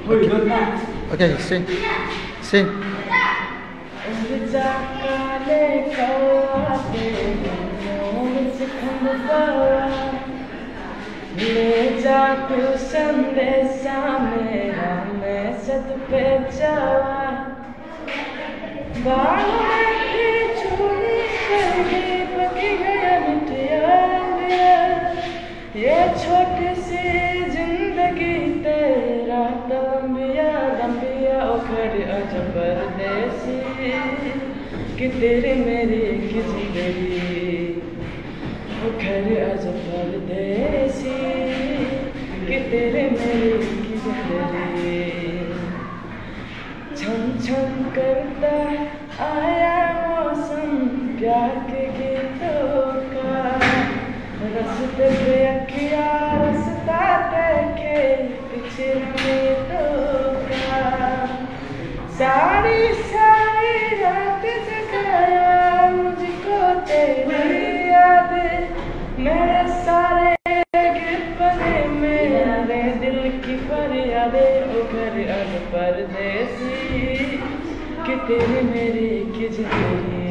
Okay, sing. Sing. ले जा तू संदेशा मेरा मैं सत पे जावा बालों में चूड़ी करके पकी गया मिटिया मेरा ये छोटी सी जिंदगी तेरा लंबिया लंबिया उखड़ अज परदेसी कि तेरी मेरी की जिंदगी उखड़ अज परदेसी कि तेरे मेरे की जिंदगी छम छम करता आया मौसम प्यार के गीतों का रस्ते पे अखियाँ रास्ता देखे पीछे उम्मीदों का सारी सारी रात जगाया मुझको तेरी याद मेरे सारे की फरियादे उखड़ अज परदेसी कि तेरी मेरी की जिंदगी